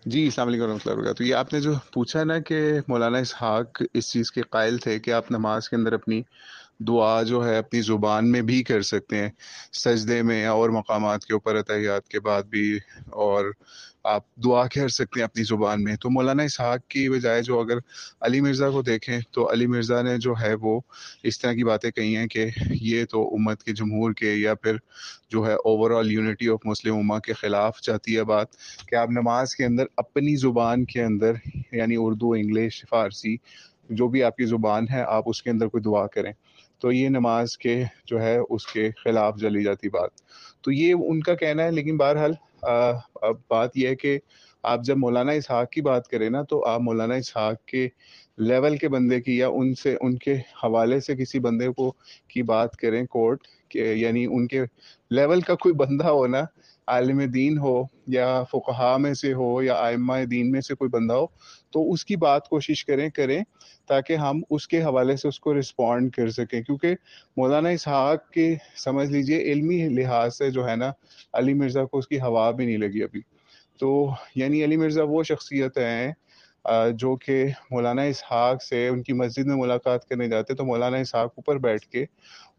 جی السلام علیکم ورحمۃ اللہ وبرکاتہ. یہ آپ نے جو پوچھا نا کہ مولانا اسحاق اس چیز کے قائل تھے کہ آپ نماز کے اندر اپنی دعا جو ہے اپنی زبان میں بھی کر سکتے ہیں، سجدے میں اور مقامات کے اوپر اتحیات کے بعد بھی، اور آپ دعا کر سکتے ہیں اپنی زبان میں. تو مولانا اسحاق کی بجائے جو اگر علی مرزا کو دیکھیں تو علی مرزا نے جو ہے وہ اس طرح کی باتیں کہی ہیں کہ یہ تو امت کے جمہور کے یا پھر جو ہے over all unity of Muslim امہ کے خلاف جاتی ہے بات، کہ آپ نماز کے اندر اپنی زبان کے اندر، یعنی اردو، انگلش، فارسی، جو بھی آپ کی زبان ہے، آپ اس کے اندر کوئی دعا کریں. تو یہ نماز کے جو ہے اس کے خلاف چلی جاتی بات. تو یہ ان کا کہنا ہے. لیکن بہرحال اب بات یہ ہے کہ آپ جب مولانا اسحاق کی بات کریں نا تو آپ مولانا اسحاق کے لیول کے بندے کی یا ان سے ان کے حوالے سے کسی بندے کو کی بات کریں کورٹ کہ، یعنی ان کے لیول کا کوئی بندہ ہو نا، عالم دین ہو یا فقہا میں سے ہو یا ائمہ دین میں سے کوئی بندہ ہو، تو اس کی بات کوشش کریں تاکہ ہم اس کے حوالے سے اس کو رسپونڈ کر سکیں. کیونکہ مولانا اسحاق کے سمجھ لیجئے علمی لحاظ سے جو ہے نا، علی مرزا کو اس کی ہوا بھی نہیں لگی ابھی. تو یعنی علی مرزا وہ شخصیت ہیں جو کہ مولانا اسحاق سے ان کی مسجد میں ملاقات کرنے جاتے تو مولانا اسحاق اوپر بیٹھ کے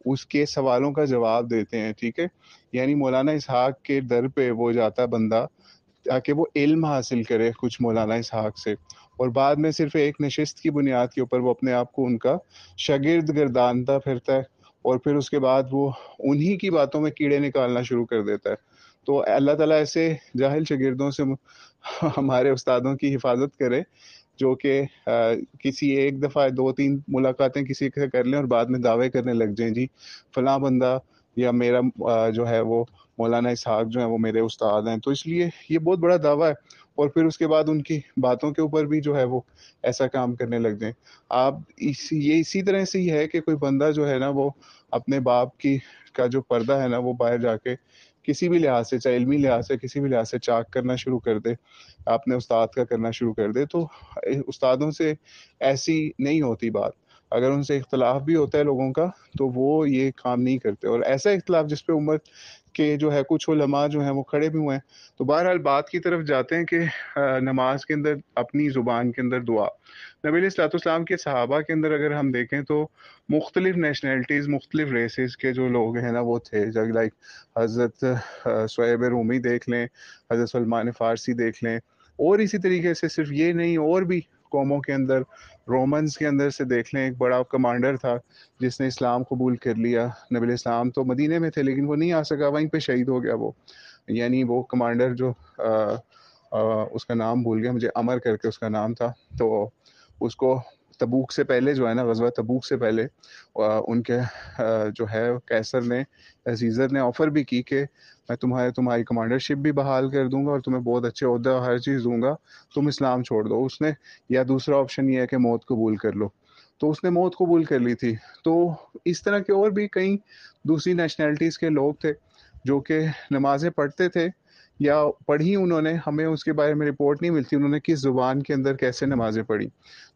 اس کے سوالوں کا جواب دیتے ہیں. ٹھیک ہے، یعنی مولانا اسحاق کے در پہ وہ جاتا بندہ تاکہ وہ علم حاصل کرے کچھ مولانا اسحاق سے، اور بعد میں صرف ایک نشست کی بنیاد کے اوپر وہ اپنے آپ کو ان کا شاگرد گردانتا پھرتا ہے، اور پھر اس کے بعد وہ انہی کی باتوں میں کیڑے نکالنا شروع کر دیتا ہے. تو اللہ تعالیٰ ایسے جاہل شاگردوں سے ہمارے استادوں کی حفاظت کرے جو کہ کسی ایک دفعہ دو تین ملاقاتیں کسی سے کر لیں اور بعد میں دعوے کرنے لگ جائیں جی فلاں بندہ یا میرا جو ہے وہ مولانا اسحاق جو ہیں وہ میرے استاد ہیں. تو اس لیے یہ بہت بڑا دعویٰ ہے، اور پھر اس کے بعد ان کی باتوں کے اوپر بھی جو ہے وہ ایسا کام کرنے لگ جائیں. آپ یہ اسی طرح سے ہی ہے کہ کوئی بندہ جو ہے نا وہ اپنے باپ کی کا جو پردہ ہے نا وہ باہر جا کے کسی بھی لحاظ سے، چاہے علمی لحاظ سے، کسی بھی لحاظ سے چاک کرنا شروع کر دے، اپنے استاد کا کرنا شروع کر دے. تو استادوں سے ایسی نہیں ہوتی بات. اگر ان سے اختلاف بھی ہوتا ہے لوگوں کا تو وہ یہ کام نہیں کرتے، اور ایسا اختلاف جس پہ امت کے جو ہے کچھ علماء جو ہیں وہ کھڑے بھی ہوئے ہیں. تو بہرحال بات کی طرف جاتے ہیں کہ نماز کے اندر اپنی زبان کے اندر دعا. نبی علیہ الصلوۃ والسلام کے صحابہ کے اندر اگر ہم دیکھیں تو مختلف نیشنلٹیز، مختلف ریسز کے جو لوگ ہیں نا وہ تھے. لائک حضرت صہیب رومی دیکھ لیں، حضرت سلمان فارسی دیکھ لیں، اور اسی طریقے سے صرف یہ نہیں، اور بھی قوموں کے اندر، رومنز کے اندر سے دیکھ لیں. ایک بڑا کمانڈر تھا جس نے اسلام قبول کر لیا. نبی علیہ السلام تو مدینے میں تھے لیکن وہ نہیں آ سکا، وہیں پہ شہید ہو گیا وہ. یعنی وہ کمانڈر جو اس کا نام بھول گیا مجھے، امر کر کے اس کا نام تھا. تو اس کو تبوک سے پہلے جو ہے نا، غزوہ تبوک سے پہلے ان کے جو ہے کیسر نے، سیزر نے آفر بھی کی کہ میں تمہاری کمانڈرشپ بھی بحال کر دوں گا اور تمہیں بہت اچھے عہدہ ہر چیز دوں گا، تم اسلام چھوڑ دو. اس نے، یا دوسرا آپشن یہ ہے کہ موت قبول کر لو، تو اس نے موت قبول کر لی تھی. تو اس طرح کے اور بھی کئی دوسری نیشنلٹیز کے لوگ تھے جو کہ نمازیں پڑھتے تھے، یا پڑھی انہوں نے، ہمیں اس کے بارے میں رپورٹ نہیں ملتی انہوں نے کس زبان کے اندر کیسے نمازیں پڑھی.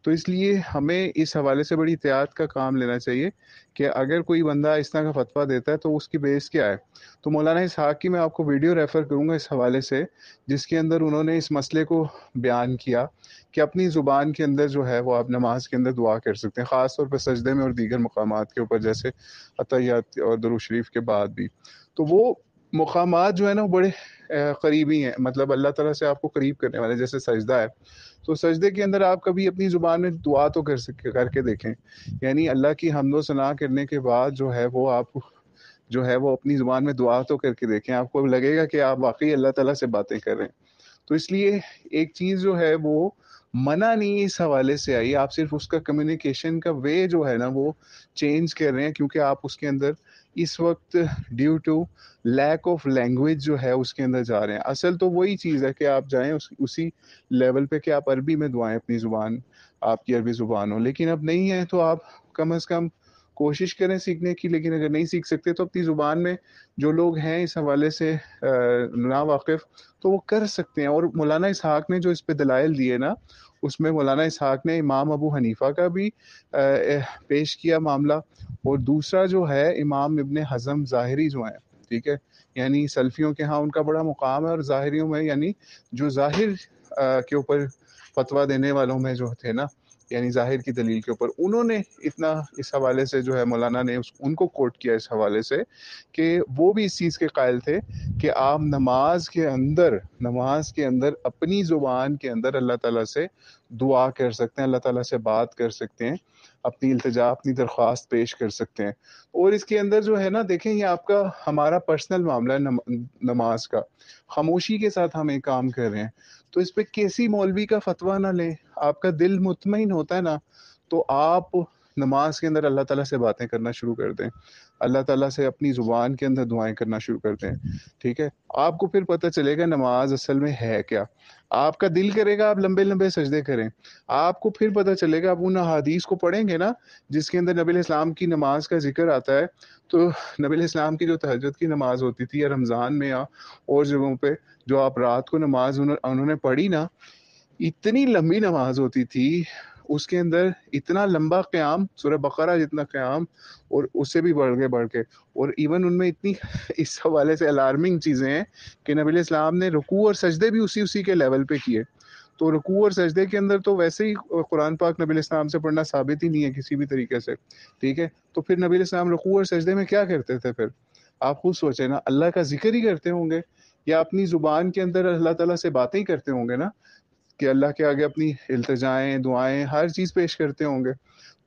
تو اس لیے ہمیں اس حوالے سے بڑی احتیاط کا کام لینا چاہیے کہ اگر کوئی بندہ اس طرح کا فتویٰ دیتا ہے تو اس کی بیس کیا ہے. تو مولانا اسحاق کی میں آپ کو ویڈیو ریفر کروں گا اس حوالے سے، جس کے اندر انہوں نے اس مسئلے کو بیان کیا کہ اپنی زبان کے اندر جو ہے وہ آپ نماز کے اندر دعا کر سکتے ہیں، خاص طور پہ سجدے میں اور دیگر مقامات کے اوپر، جیسے عطیات اور درود شریف کے بعد بھی. تو وہ مقامات جو ہے نا وہ بڑے قریبی ہیں، مطلب اللہ تعالیٰ سے آپ کو قریب کرنے والے. جیسے سجدہ ہے تو سجدے کے اندر آپ کبھی اپنی زبان میں دعا تو کر کے دیکھیں. یعنی اللہ کی حمد و ثنا کرنے کے بعد جو ہے وہ آپ جو ہے وہ اپنی زبان میں دعا تو کر کے دیکھیں، آپ کو لگے گا کہ آپ واقعی اللہ تعالیٰ سے باتیں کر رہے ہیں. تو اس لیے ایک چیز جو ہے وہ منع نہیں اس حوالے سے آئی، آپ صرف اس کا کمیونیکیشن کا وے جو ہے نا وہ چینج کر رہے ہیں، کیونکہ آپ اس کے اندر اس وقت due to lack of language جو ہے اس کے اندر جا رہے ہیں. اصل تو وہی چیز ہے کہ آپ جائیں اسی لیول پہ کہ آپ عربی میں دعائیں، اپنی زبان آپ کی عربی زبان ہو. لیکن اب نہیں ہے تو آپ کم از کم کوشش کریں سیکھنے کی. لیکن اگر نہیں سیکھ سکتے تو اپنی زبان میں جو لوگ ہیں اس حوالے سے نا واقف تو وہ کر سکتے ہیں. اور مولانا اسحاق نے جو اس پہ دلائل دیے نا، اس میں مولانا اسحاق نے امام ابو حنیفہ کا بھی پیش کیا معاملہ، اور دوسرا جو ہے امام ابن حزم ظاہری جو ہیں، ٹھیک ہے، یعنی سلفیوں کے ہاں ان کا بڑا مقام ہے، اور ظاہریوں میں یعنی جو ظاہر کے اوپر فتویٰ دینے والوں میں جو تھے نا، یعنی ظاہر کی دلیل کے اوپر، انہوں نے اتنا اس حوالے سے جو ہے مولانا نے ان کو کوٹ کیا اس حوالے سے کہ وہ بھی اس چیز کے قائل تھے کہ آپ نماز کے اندر اپنی زبان کے اندر اللہ تعالیٰ سے دعا کر سکتے ہیں، اللہ تعالیٰ سے بات کر سکتے ہیں، اپنی التجا، اپنی درخواست پیش کر سکتے ہیں۔ اور اس کے اندر جو ہے نا، دیکھیں یہ آپ کا ہمارا پرسنل معاملہ ہے نماز کا، خاموشی کے ساتھ ہم ایک کام کر رہے ہیں، تو اس پہ کسی مولوی کا فتویٰ نہ لیں۔ آپ کا دل مطمئن ہوتا ہے نا، تو آپ نماز کے اندر اللہ تعالیٰ سے باتیں کرنا شروع کر دیں، اللہ تعالیٰ سے اپنی زبان کے اندر دعائیں کرنا شروع کر دیں، ٹھیک ہے؟ آپ کو پھر پتہ چلے گا نماز اصل میں ہے کیا۔ آپ کا دل کرے گا آپ لمبے لمبے سجدے کریں، آپ کو پھر پتہ چلے گا، آپ ان احادیث کو پڑھیں گے نا جس کے اندر نبی علیہ السلام کی نماز کا ذکر آتا ہے، تو نبی علیہ السلام کی جو تہجد کی نماز ہوتی تھی، یا رمضان میں یا اور جگہوں پہ جو آپ رات کو نماز انہوں نے پڑھی نا، اتنی لمبی نماز ہوتی تھی، اس کے اندر اتنا لمبا قیام، سورہ بقرہ جتنا قیام، اور اس سے بھی بڑھ کے، اور ایون ان میں اتنی اس حوالے سے الارمنگ چیزیں ہیں کہ نبی علیہ السلام نے رکوع اور سجدے بھی اسی کے لیول پہ کیے۔ تو رکوع اور سجدے کے اندر تو ویسے ہی قرآن پاک نبی علیہ السلام سے پڑھنا ثابت ہی نہیں ہے کسی بھی طریقے سے، ٹھیک ہے؟ تو پھر نبی علیہ السلام رکوع اور سجدے میں کیا کرتے تھے؟ پھر آپ خود سوچیں نا، اللہ کا ذکر ہی کرتے ہوں گے، یا اپنی زبان کے اندر اللہ تعالیٰ سے باتیں ہی کرتے ہوں گے نا، کہ اللہ کے آگے اپنی التجائیں، دعائیں، ہر چیز پیش کرتے ہوں گے۔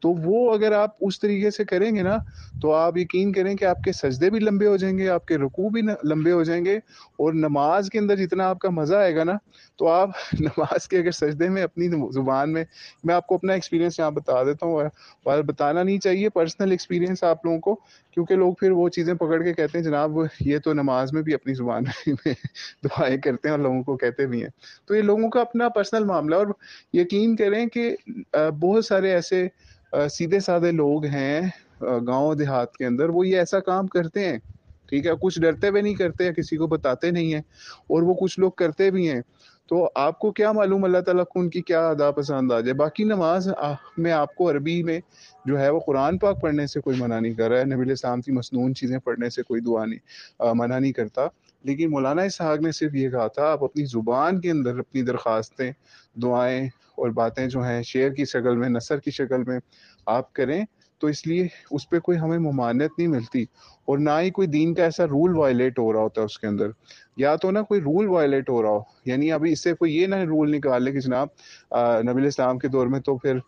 تو وہ اگر آپ اس طریقے سے کریں گے نا، تو آپ یقین کریں کہ آپ کے سجدے بھی لمبے ہو جائیں گے، آپ کے رکوع بھی لمبے ہو جائیں گے، اور نماز کے اندر جتنا آپ کا مزہ آئے گا نا، تو آپ نماز کے اگر سجدے میں اپنی زبان میں آپ کو اپنا ایکسپیرینس یہاں بتا دیتا ہوں، اور بتانا نہیں چاہیے، پرسنل ایکسپیرینس آپ لوگوں کو، کیونکہ لوگ پھر وہ چیزیں پکڑ کے کہتے ہیں جناب یہ تو نماز میں بھی اپنی زبان میں دعائیں کرتے ہیں اور لوگوں کو کہتے بھی ہیں۔ تو یہ لوگوں کا اپنا پرسنل معاملہ، اور یقین کریں کہ بہت سارے ایسے سیدھے سادے لوگ ہیں گاؤں دیہات کے اندر، وہ یہ ایسا کام کرتے ہیں، ٹھیک ہے؟ کچھ ڈرتے ہوئے نہیں کرتے، کسی کو بتاتے نہیں ہیں، اور وہ کچھ لوگ کرتے بھی ہیں۔ تو آپ کو کیا معلوم اللہ تعالیٰ کو ان کی کیا ادا پسند آ جائے۔ باقی نماز میں آپ کو عربی میں جو ہے وہ قرآن پاک پڑھنے سے کوئی منع نہیں کر رہا ہے، نبی علیہ السلام کی مسنون چیزیں پڑھنے سے کوئی دعا نہیں منع نہیں کرتا، لیکن مولانا اسحاق نے صرف یہ کہا تھا آپ اپنی زبان کے اندر اپنی درخواستیں، دعائیں اور باتیں جو ہیں شعر کی شکل میں، نثر کی شکل میں آپ کریں، تو اس لیے اس پہ کوئی ہمیں ممانعت نہیں ملتی، اور نہ ہی کوئی دین کا ایسا رول وائلیٹ ہو رہا ہوتا ہے اس کے اندر، یا تو نہ کوئی رول وائلیٹ ہو رہا ہو، یعنی ابھی اس سے کوئی یہ نہ رول نکالے کہ جناب نبی علیہ السلام کے دور میں تو پھر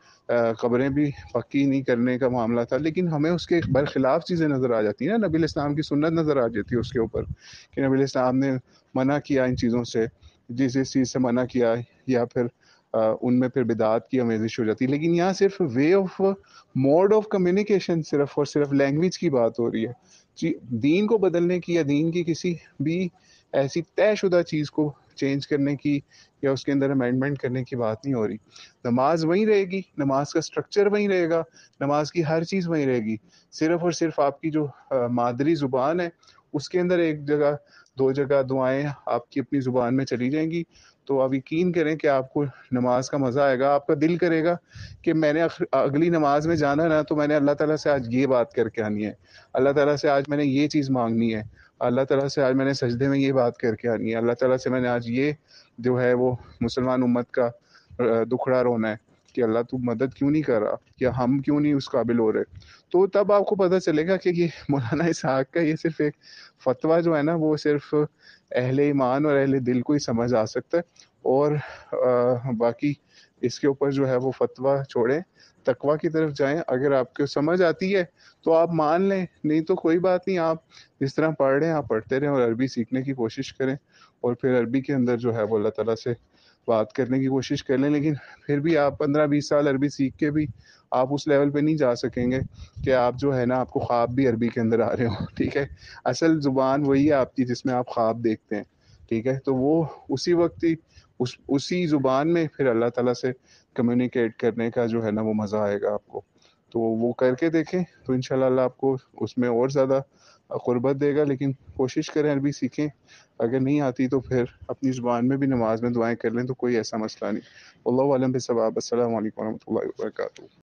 قبریں بھی پکی نہیں کرنے کا معاملہ تھا، لیکن ہمیں اس کے برخلاف چیزیں نظر آ جاتی ہیں نا، نبی علیہ السلام کی سنت نظر آ جاتی ہے اس کے اوپر، کہ نبی علیہ السلام نے منع کیا ان چیزوں سے، جس چیز سے منع کیا، یا پھر ان میں پھر بدعات کی آمیزش ہو جاتی ہے۔ لیکن یہاں صرف way of mode of communication صرف اور صرف لینگویج کی بات ہو رہی ہے، دین کو بدلنے کی یا دین کی کسی بھی ایسی طے شدہ چیز کو چینج کرنے کی یا اس کے اندر امینڈمنٹ کرنے کی بات نہیں ہو رہی۔ نماز وہیں رہے گی، نماز کا سٹرکچر وہیں رہے گا، نماز کی ہر چیز وہیں رہے گی، صرف اور صرف آپ کی جو مادری زبان ہے اس کے اندر ایک جگہ دو جگہ دعائیں آپ کی اپنی زبان میں چلی جائیں گی، تو آپ یقین کریں کہ آپ کو نماز کا مزہ آئے گا، آپ کا دل کرے گا کہ میں نے اگلی نماز میں جانا نا، تو میں نے اللہ تعالیٰ سے آج یہ بات کر کے آنی ہے، اللہ تعالیٰ سے آج میں نے یہ چیز مانگنی ہے، اللہ تعالیٰ سے آج میں نے سجدے میں یہ بات کر کے آنی ہے، اللہ تعالیٰ سے میں نے آج یہ جو ہے وہ مسلمان امت کا دکھڑا رونا ہے کہ اللہ تو مدد کیوں نہیں کر رہا، یا ہم کیوں نہیں اس قابل ہو رہے۔ تو تب آپ کو پتہ چلے گا کہ یہ مولانا اسحاق کا یہ صرف ایک فتویٰ جو ہے نا، وہ صرف اہل ایمان اور اہل دل کو ہی سمجھ آ سکتا ہے، اور باقی اس کے اوپر جو ہے وہ فتویٰ چھوڑیں، تقویٰ کی طرف جائیں، اگر آپ کو سمجھ آتی ہے تو آپ مان لیں، نہیں تو کوئی بات نہیں، آپ جس طرح پڑھ رہے ہیں آپ پڑھتے رہیں، اور عربی سیکھنے کی کوشش کریں، اور پھر عربی کے اندر جو ہے وہ اللہ تعالیٰ سے بات کرنے کی کوشش کر لیں، لیکن پھر بھی آپ 15-20 سال عربی سیکھ کے بھی آپ اس لیول پہ نہیں جا سکیں گے کہ آپ جو ہے نا آپ کو خواب بھی عربی کے اندر آ رہے ہوں، ٹھیک ہے؟ اصل زبان وہی ہے آپ کی جس میں آپ خواب دیکھتے ہیں، ٹھیک ہے؟ تو وہ اسی وقت ہی اسی زبان میں پھر اللہ تعالیٰ سے کمیونیکیٹ کرنے کا جو ہے نا وہ مزہ آئے گا آپ کو، تو وہ کر کے دیکھیں، تو انشاءاللہ اللہ آپ کو اس میں اور زیادہ قربت دے گا، لیکن کوشش کریں عربی سیکھیں، اگر نہیں آتی تو پھر اپنی زبان میں بھی نماز میں دعائیں کر لیں، تو کوئی ایسا مسئلہ نہیں۔ واللہ اعلم بالصواب۔ السلام علیکم ورحمۃ اللہ وبرکاتہ۔